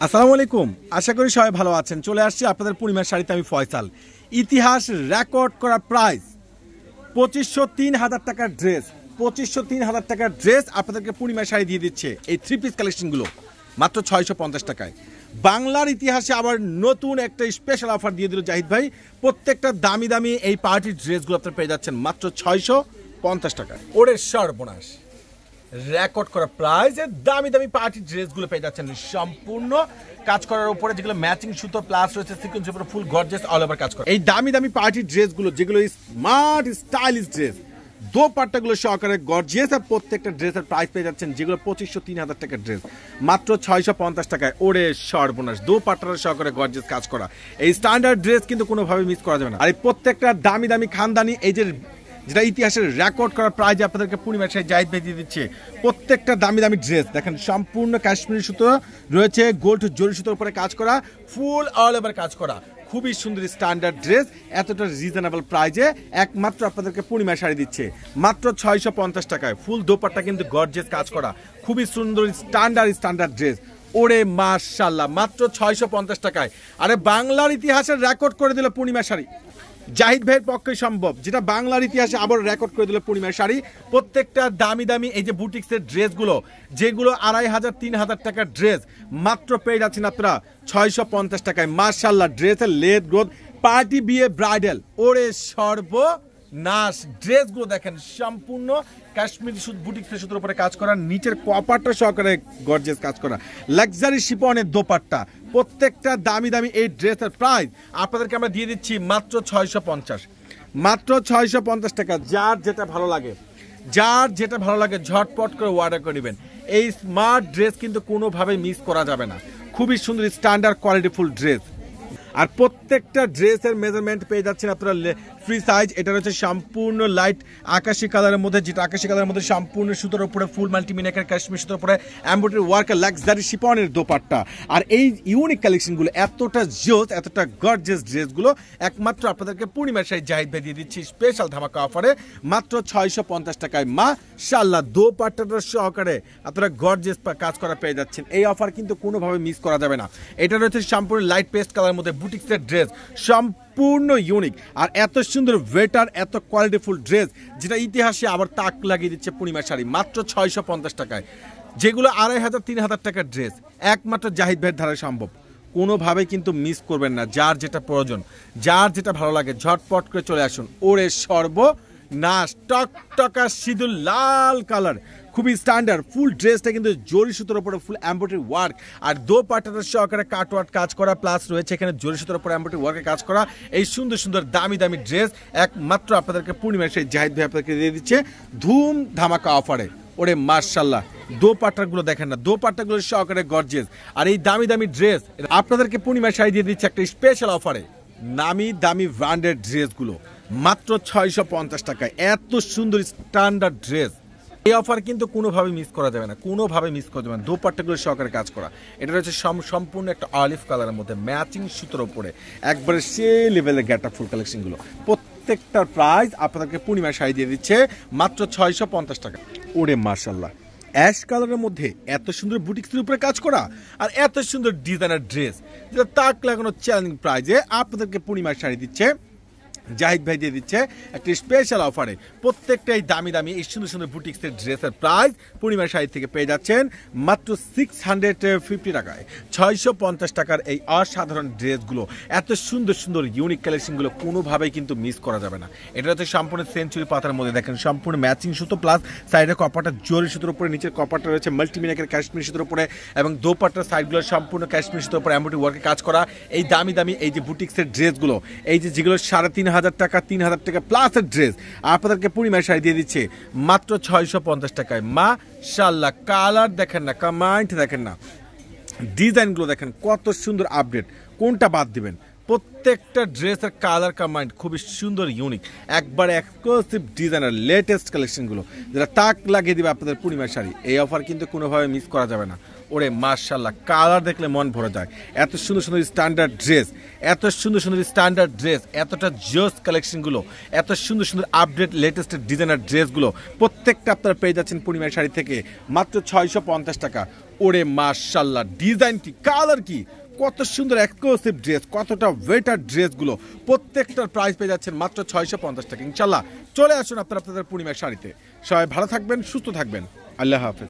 আসসালামু আলাইকুম, আশা করি সবাই ভালো আছেন। চলে আসছি আপনাদের পূর্ণিমার শাড়িতে, আমি ফয়সাল। ইতিহাস রেকর্ড করা প্রাইস 2503,000 টাকার ড্রেস, 2503,000 টাকার ড্রেস আপনাদেরকে পূর্ণিমার শাড়ি দিয়ে দিচ্ছে এই 3 পিস কালেকশনগুলো মাত্র 650 টাকায়। বাংলার ইতিহাসে আবার নতুন একটা স্পেশাল অফার দিয়ে দিল জাহিদ ভাই। প্রত্যেকটা দামি দামি এই পার্টির ড্রেসগুলো আপনারা পেয়ে যাচ্ছেন মাত্র 650 টাকায়। ওরে সর্বনাশ, রেকর্ড করা প্রাইসে দামি দামি পার্টি ড্রেসগুলো পেয়ে যাচ্ছেন সম্পূর্ণ কাজ করার উপরে, যেগুলো ম্যাচিং সুতো প্লাস রয়েছে সিকোয়েন্সের উপরে ফুল গর্জিয়াস অল ওভার কাজ করা। এই দামি দামি পার্টি ড্রেসগুলো যেগুলো স্মার্ট স্টাইলিশ ড্রেস, দোপাট্টাগুলো সহকারে গর্জিয়াস, আর প্রত্যেকটা ড্রেসের প্রাইস পেয়ে যাচ্ছেন যেগুলো 2503,000 টাকার ড্রেস মাত্র 650 টাকায়। ওরে সর্বনাশ, দোপাট্টার সহকারে গর্জিয়াস কাজ করা এই স্ট্যান্ডার্ড ড্রেস কিন্তু কোনোভাবে মিস করা যাবে না। আর এই প্রত্যেকটা দামি দামি খানদানি এই যে যেটা ইতিহাসের রেকর্ড করা প্রাইজ আপনাদেরকে পূর্ণিমার শাড়ি জাহিদ ভাই দিয়ে দিচ্ছে। প্রত্যেকটা দামি দামি ড্রেস দেখেন, সম্পূর্ণ কাশ্মীরি সুতো রয়েছে, গোল্ড জরি সুতোর উপরে কাজ করা, ফুল অল ওভার কাজ করা, খুবই সুন্দর স্ট্যান্ডার্ড ড্রেস এতটা রিজনেবল প্রাইজে একমাত্র আপনাদেরকে পূর্ণিমা শাড়ি দিচ্ছে মাত্র 650 টাকায়। ফুল দোপাট্টা কিন্তু গর্জিয়াস কাজ করা, খুবই সুন্দর স্ট্যান্ডার্ড ড্রেস। ওরে মাশাআল্লাহ, মাত্র 650 টাকায়। আরে বাংলার ইতিহাসের রেকর্ড করে দিল পূর্ণিমা শাড়ি, জাহিদ ভাইয়ের পক্ষে সম্ভব, যেটা বাংলার ইতিহাসে আবার রেকর্ড করে দিল পূর্ণিমার শাড়ি। প্রত্যেকটা দামি দামি এই যে বুটিক্সের ড্রেসগুলো, যেগুলো 2500-3000 টাকার ড্রেস মাত্র পেয়ে যাচ্ছেন আপনারা 650 টাকায়। মাশাআল্লাহ, ড্রেসের লেদ গ্রোথ, পার্টি বিয়ে, ব্রাইডাল। ওরে সর্বনাশ, ড্রেসগুলো দেখেন সম্পূর্ণ কাশ্মীরি বুটিক্সের সুতোর উপরে কাজ করা, নিচের কপারটা সহকারে গর্জিয়াস কাজ করা, লাক্সারি শিপনের দোপাট্টা। প্রত্যেকটা দামি দামি এই ড্রেসের প্রাইস আপনাদেরকে আমরা দিয়ে দিচ্ছি মাত্র 650, মাত্র 650 টাকা। যার যেটা ভালো লাগে ঝটপট করে অর্ডার করে নেবেন। এই স্মার্ট ড্রেস কিন্তু কোনোভাবে মিস করা যাবে না, খুবই সুন্দর স্ট্যান্ডার্ড কোয়ালিটিফুল ড্রেস। আর প্রত্যেকটা ড্রেসের মেজারমেন্ট পেয়ে যাচ্ছেন আপনারা ফ্রি সাইজ। এটা রয়েছে সম্পূর্ণ লাইট আকাশি কালারের মধ্যে, যেটা আকাশি কালারের মধ্যে সম্পূর্ণ সুতোর উপরে ফুল মাল্টিমিনেকার কাশ্মীর সুতোর উপরে এমব্রয়ডারি ওয়ার্ক, লাক্সারি শিপনের দোপাট্টা। আর এই ইউনিক কালেকশনগুলো এতটা জোস, এতটা গর্জিয়াস ড্রেসগুলো একমাত্র আপনাদেরকে পূর্ণিমার শাড়ি জাহিদ ভাই দিয়ে দিচ্ছি স্পেশাল ধামাকা অফারে মাত্র 650 টাকায়। মাশাআল্লাহ, দোপাট্টাটা সহকারে আপনারা গর্জিয়াস কাজ করা পেয়ে যাচ্ছেন। এই অফার কিন্তু কোনোভাবে মিস করা যাবে না। এটা রয়েছে সম্পূর্ণ লাইট পেস্ট কালারের মধ্যে বুটিক্সের ড্রেস, সম্পূর্ণ ইউনিক আর এত সুন্দর ওয়েটার, এত কোয়ালিটিফুল ড্রেস, যেটা ইতিহাসে আবার তাক লাগিয়ে দিচ্ছে পূর্ণিমার শাড়ি মাত্র 650 টাকায়। যেগুলো 2500-3000 টাকার ড্রেস একমাত্র জাহিদ ভাইয়ের ধারা সম্ভব, কোনোভাবে কিন্তু মিস করবেন না। যার যেটা প্রয়োজন, যার যেটা ভালো লাগে ঝটপট করে চলে আসুন। ওরে সর্বনাশ, টকটকা সিঁদুর লাল কালার, খুবই স্ট্যান্ডার্ড ফুল ড্রেসটা কিন্তু জরি সুতোর উপরে ফুল এমব্রয়ডারি ওয়ার্ক, আর দোপাট্টাটা সহকারে কাটওয়ার্ক কাজ করা, প্লাস রয়েছে এখানে জরি সুতোর উপরে এমব্রয়ডারি ওয়ার্কে কাজ করা। এই সুন্দর সুন্দর দামি দামি ড্রেস একমাত্র আপনাদেরকে পূর্ণিমার সেই জাহিদ ভাই আপনাদেরকে দিয়ে দিচ্ছে ধুম ধামাকা অফারে। ওরে মাশাআল্লাহ, দোপাট্টাগুলো দেখেন না, দোপাট্টাগুলো সহকারে গর্জিয়াস। আর এই দামি দামি ড্রেস আপনাদেরকে পূর্ণিমার শাড়ি দিয়ে দিচ্ছে একটা স্পেশাল অফারে, নামি দামি ব্র্যান্ডেড ড্রেসগুলো মাত্র 650 টাকায়। এত সুন্দর স্ট্যান্ডার্ড ড্রেস, এই অফার কিন্তু কোনোভাবে মিস করা যাবে না, কোনোভাবে মিস করা যাবে না। দোপাট্টাগুলো সহকারে কাজ করা, এটা রয়েছে সম্পূর্ণ একটা অলিভ কালারের মধ্যে ম্যাচিং সুতোর উপরে, একবারে সে লেভেলের গেট আপ ফুল কালেকশনগুলো। প্রত্যেকটার প্রাইস আপনাদেরকে পূর্ণিমার শাড়ি দিয়ে দিচ্ছে মাত্র 650 টাকা। ওরে মাশাআল্লাহ, অ্যাশ কালারের মধ্যে এত সুন্দর বুটিক্সের উপরে কাজ করা আর এত সুন্দর ডিজাইনার ড্রেস, যেটা তাক লাগানো চ্যালেঞ্জিং প্রাইজে আপনাদেরকে পূর্ণিমার শাড়ি দিচ্ছে জাহিদ ভাই দিয়ে দিচ্ছে একটা স্পেশাল অফারে। প্রত্যেকটাই দামি দামি এই সুন্দর সুন্দর বুটিক্সের ড্রেসের প্রাইস পূর্ণিমার শাড়ি থেকে পেয়ে যাচ্ছেন মাত্র 650 টাকায়। 650 টাকার এই অসাধারণ ড্রেসগুলো, এত সুন্দর সুন্দর ইউনিক কালেকশনগুলো কোনোভাবেই কিন্তু মিস করা যাবে না। এটা হচ্ছে সম্পূর্ণ সেঞ্চুরি পাতার মধ্যে দেখেন, সম্পূর্ণ ম্যাচিং সুতো প্লাস সাইডে কপারটা জরি সুতোর উপরে, নিচের কপারটা রয়েছে মাল্টিমিনেকার কাশ্মীর সুতোর উপরে, এবং দোপাট্টার সাইডগুলো সম্পূর্ণ কাশ্মীর সুতোর উপরে এমব্রয়ডারি ওয়ার্কে কাজ করা। এই দামি দামি এই যে বুটিক্সের ড্রেসগুলো, এই যে যেগুলো 3500 টাকা 3000 টাকা প্লাসের ড্রেস আপনাদেরকে পূর্ণিমার শাড়ি দিয়ে দিচ্ছে মাত্র 650 টাকায়। মাশাআল্লাহ, কালার দেখেন না, কমেন্ট দেখেন না, ডিজাইনগুলো দেখেন কত সুন্দর আপডেট, কোনটা বাদ দিবেন? প্রত্যেকটা ড্রেসের কালার কম্বাইন্ড খুবই সুন্দর ইউনিক, একবার এক্সক্লুসিভ ডিজাইনার লেটেস্ট কালেকশনগুলো যেটা তাক লাগিয়ে দিবে আপনাদের পূর্ণিমার শাড়ি। এই অফার কিন্তু কোনোভাবে মিস করা যাবে না। ওরে মাশাআল্লাহ, কালার দেখলে মন ভরে যায়। এত সুন্দর সুন্দর স্ট্যান্ডার্ড ড্রেস, এত সুন্দর সুন্দর স্ট্যান্ডার্ড ড্রেস, এতটা জোস কালেকশনগুলো, এত সুন্দর সুন্দর আপডেট লেটেস্ট ডিজাইনার ড্রেসগুলো প্রত্যেকটা আপনারা পেয়ে যাচ্ছেন পূর্ণিমার শাড়ি থেকে মাত্র 650 টাকা। ওরে মাশাআল্লাহ, ডিজাইন কি, কালার কি, কত সুন্দর এক্সক্লুসিভ ড্রেস, কতটা ওয়েটার ড্রেসগুলো, প্রত্যেকটার প্রাইস পেয়ে যাচ্ছেন মাত্র 650 টাকা। ইনশাল্লাহ চলে আসুন আপনারা আপনাদের পূর্ণিমার শাড়িতে। সবাই ভালো থাকবেন, সুস্থ থাকবেন, আল্লাহ হাফেজ।